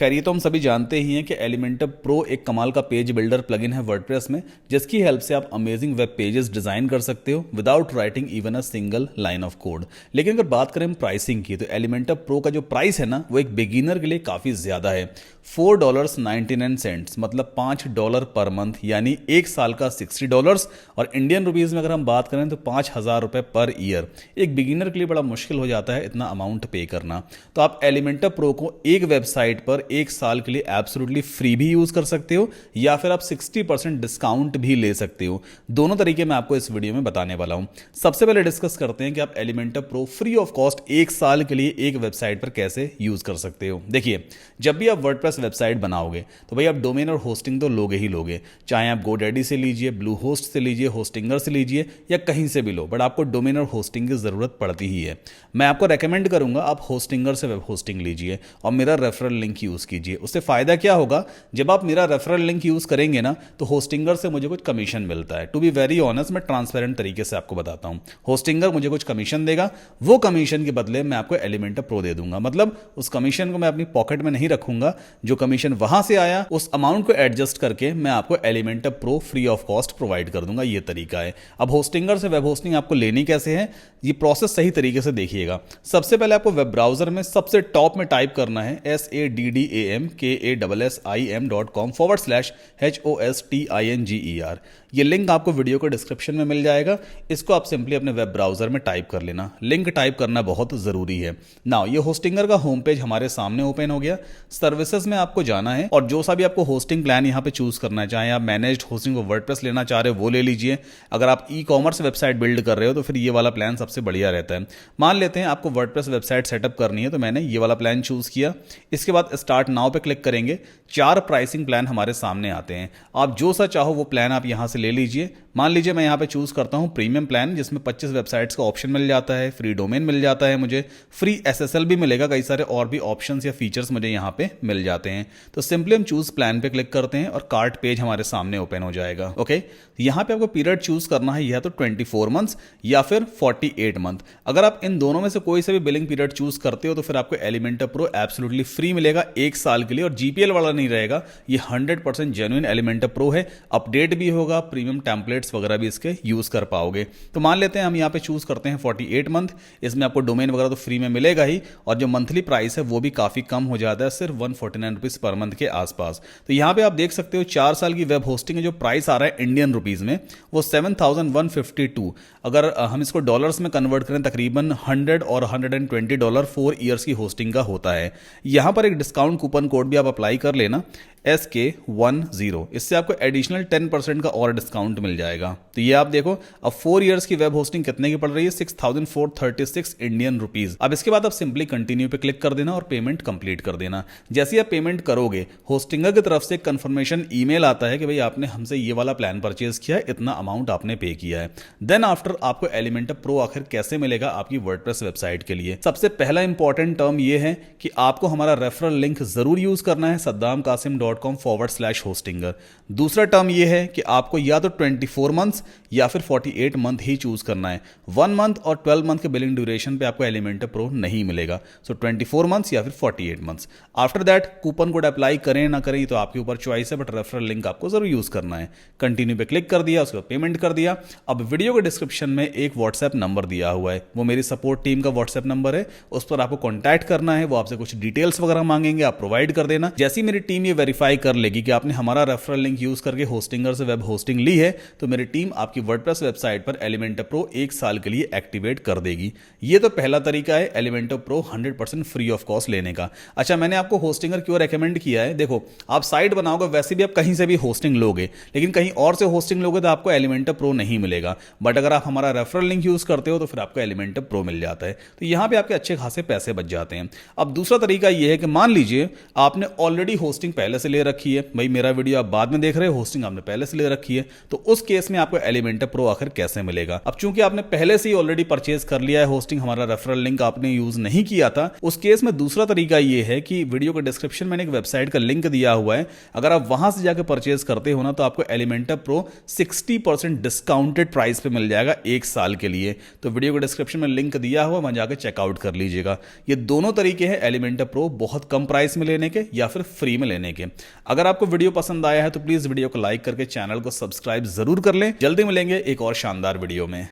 खैर ये तो हम सभी जानते ही हैं कि एलिमेंटर प्रो एक कमाल का पेज बिल्डर प्लगइन है वर्डप्रेस में, जिसकी हेल्प से आप अमेजिंग वेब पेजेस डिजाइन कर सकते हो without writing even a single line of code. लेकिन अगर बात करें प्राइसिंग की, तो एलिमेंटर प्रो का जो प्राइस है ना, वो एक बिगिनर के लिए काफ़ी ज़्यादा है। $4.99, मतलब $5 पर मंथ, यानी एक साल का $60। और इंडियन रुपीज़ में अगर हम बात करें तो ₹5,000 पर ईयर। एक बिगिनर के लिए बड़ा मुश्किल हो जाता है इतना अमाउंट पे करना। तो आप एलिमेंटर प्रो को एक वेबसाइट पर एक साल के लिए एब्सोल्युटली फ्री भी यूज़ कर सकते हो, या फिर आप 60% डिस्काउंट भी ले सकते हो। दोनों तरीके मैं आपको इस वीडियो में बताने वाला हूं। सबसे पहले डिस्कस करते हैं कि आप Elementor pro free of cost एक साल के लिए एक वेबसाइट पर कैसे यूज़ कर सकते हो। देखिए, जब भी आप वर्डप्रेस वेबसाइट बनाओगे तो भाई आप डोमेन और होस्टिंग तो लोगे ही लोगे, चाहे आप गोडैडी से लीजिए, ब्लू होस्ट से लीजिए, होस्टिंगर से लीजिए, या कहीं से भी लो, बट आपको डोमेन और होस्टिंग की ज़रूरत पड़ती ही है। मैं आपको रेकमेंड करूंगा आप होस्टिंगर से वेब होस्टिंग लीजिए और मेरा रेफरल लिंक यूज़ कीजिए। उससे फ़ायदा क्या होगा, जब आप मेरा रेफरल लिंक यूज़ करेंगे ना, तो होस्टिंगर से मुझे कुछ कमीशन मिलता है। टू बी वेरी ऑनेस्ट, मैं ट्रांसपेरेंट तरीके से आपको बताता हूँ। होस्टिंगर मुझे कुछ कमीशन देगा, वो कमीशन के बदले मैं आपको एलिमेंटर प्रो दे दूंगा। मतलब उस कमीशन को मैं अपनी पॉकेट में नहीं रखूंगा, जो कमीशन वहां से आया उस अमाउंट को एडजस्ट करके मैं आपको Elementor pro free of cost provide कर दूंगा। ये तरीका है। अब होस्टिंगर से वेब होस्टिंग आपको लेनी कैसे है, ये प्रोसेस सही तरीके से देखिएगा। सबसे पहले आपको वेब ब्राउजर में सबसे टॉप में टाइप करना है saddamkasim.com/HOSTINGER। ये लिंक आपको वीडियो को डिस्क्रिप्शन में मिल जाएगा। इसको आप सिंपली अपने वेब ब्राउजर में टाइप कर लेना। लिंक टाइप करना बहुत ज़रूरी है। नाउ ये होस्टिंगर का होम पेज हमारे सामने ओपन हो गया। सर्विसेज में आपको जाना है और जो सा भी आपको होस्टिंग प्लान यहाँ पे चूज करना है, चाहे आप मैनेज्ड होस्टिंग को वर्डप्रेस लेना चाह रहे हो वो ले लीजिए। अगर आप ई कॉमर्स वेबसाइट बिल्ड कर रहे हो तो फिर ये वाला प्लान सबसे बढ़िया रहता है। मान लेते हैं आपको वर्डप्रेस वेबसाइट सेटअप करनी है, तो मैंने ये वाला प्लान चूज किया। इसके बाद स्टार्ट नाउ पे क्लिक करेंगे। 4 प्राइसिंग प्लान हमारे सामने आते हैं। आप जो सा चाहो वो प्लान आप यहाँ से ले लीजिए। मान लीजिए मैं यहाँ पे चूज करता हूँ प्रीमियम प्लान, जिसमें 25 वेबसाइट्स का ऑप्शन मिल जाता है, फ्री डोमेन मिल जाता है, मुझे फ्री एसएसएल भी मिलेगा, कई सारे और भी ऑप्शंस या फीचर्स मुझे यहाँ पे मिल जाते हैं। तो सिंपली हम चूज प्लान पे क्लिक करते हैं और कार्ट पेज हमारे सामने ओपन हो जाएगा। ओके, यहाँ पे आपको पीरियड चूज करना है, या तो 24 मंथ्स या फिर 48 मंथ। अगर आप इन दोनों में से कोई से भी बिलिंग पीरियड चूज करते हो तो फिर आपको एलिमेंटर प्रो एब्सोल्युटली फ्री मिलेगा एक साल के लिए, और जीपीएल वाला नहीं रहेगा। ये 100% जेन्युइन एलिमेंटर प्रो है। अपडेट भी होगा, प्रीमियम टेम्पलेट्स वगैरह भी इसके यूज कर पाओगे। तो मान लेते हैं हम यहाँ पे चूज करते हैं 48 मंथ। इसमें आपको डोमेन वगैरह तो फ्री में मिलेगा ही, और जो मंथली प्राइस है वो भी काफी कम हो जाता है, सिर्फ 149 रुपीज पर मंथ के आसपास। तो यहाँ पे आप देख सकते हो 4 साल की वेब होस्टिंग है, जो प्राइस आ रहा है इंडियन रुपीज में वो 7,152। अगर हम इसको डॉलर्स में कन्वर्ट करें, तकरीबन 100 और $120 4 ईयर्स की होस्टिंग का होता है। यहाँ पर एक डिस्काउंट कूपन कोड भी आप अप्लाई कर लेना, SK10। इससे आपको एडिशनल 10% का और डिस्काउंट मिल जाएगा। तो ये आप देखो, अब 4 इयर्स की वेब होस्टिंग कितने की पड़ रही है, 6,436 इंडियन रुपीज। अब इसके बाद आप सिंपली कंटिन्यू पे क्लिक कर देना और पेमेंट कंप्लीट कर देना। जैसे ही आप पेमेंट करोगे, होस्टिंगर की तरफ से कंफर्मेशन ईमेल आता है कि भाई आपने हमसे ये वाला प्लान परचेज किया है, इतना अमाउंट आपने पे किया है। देन आफ्टर आपको एलिमेंटर प्रो आखिर कैसे मिलेगा आपकी वर्डप्रेस वेबसाइट के लिए। सबसे पहला इंपॉर्टेंट टर्म ये है कि आपको हमारा रेफरल लिंक जरूर यूज करना है, saddamkasim.com/hostinger। दूसरा टर्म यह है कि आपको या तो 24 मंथ्स या फिर 48 मंथ ही चूज करना है। 1 मंथ और 12 मंथ के बिलिंग ड्यूरेशन पे आपको एलिमेंटर प्रो नहीं मिलेगा। सो 24 मंथ्स या फिर 48 months. After that coupon code apply करें ना करें तो आपके ऊपर चॉइस है, बट रेफरल लिंक आपको जरूर यूज करना है। कंटिन्यू पे क्लिक कर दिया, उसके बाद पेमेंट कर दिया। अब वीडियो के डिस्क्रिप्शन में एक व्हाट्सएप नंबर दिया हुआ है, वो मेरी सपोर्ट टीम का व्हाट्सएप नंबर है। उस पर आपको कॉन्टैक्ट करना है, वो आपसे कुछ डिटेल्स वगैरह मांगेंगे, आप प्रोवाइड कर देना। जैसी मेरी टीम ये वेरीफाई कर लेगी कि आपने हमारा रेफरल लिंक यूज करके होस्टिंगर से वेब होस्टिंग ली है, तो मेरी टीम आपकी वर्डप्रेस वेबसाइट पर एलिमेंटर प्रो एक साल के लिए एक्टिवेट कर देगी। ये तो पहला तरीका है Elementor pro 100% free of cost लेने का। अच्छा, मैंने आपको होस्टिंगर क्यों रेकमेंड किया है, देखो आप साइट बनाओगे, वैसे भी आप कहीं से भी होस्टिंग लोगे, लेकिन कहीं और से होस्टिंग लोगे तो आपको एलिमेंटर प्रो नहीं मिलेगा। बट अगर आप हमारा रेफरल लिंक यूज करते हो तो फिर आपको एलिमेंटर प्रो मिल जाता है। तो यहां पे आपके अच्छे खासे पैसे बच जाते हैं। अब दूसरा तरीका यह है कि मान लीजिए आपने ऑलरेडी होस्टिंग पहले से ले रखी है, भाई मेरा वीडियो आप बाद में देख रहे हो, होस्टिंग आपने पहले से ले रखी है, तो उस केस में आपको एलिमेंटर प्रो आखिर कैसे मिलेगा। अब चूंकि आपने पहले से ही ऑलरेडी परचेज कर लिया है होस्टिंग, हमारा रेफरल लिंक आपने यूज नहीं किया था, उस केस में दूसरा तरीका ये है कि वीडियो के डिस्क्रिप्शन में एक वेबसाइट का लिंक दिया हुआ है, अगर आप वहां से जाकर परचेज करते हो ना तो आपको एलिमेंटर प्रो 60% डिस्काउंटेड प्राइस पे मिल जाएगा 1 साल के लिए। तो वीडियो के डिस्क्रिप्शन में लिंक दिया हुआ, वहां जाकर चेकआउट कर लीजिएगा। ये दोनों तरीके हैं एलिमेंटर प्रो बहुत कम प्राइस में लेने के या फिर फ्री में लेने के। अगर आपको वीडियो पसंद आया है तो प्लीज वीडियो को लाइक करके चैनल को सब्सक्राइब जरूर कर लें। जल्दी मिलेंगे एक और शानदार वीडियो में।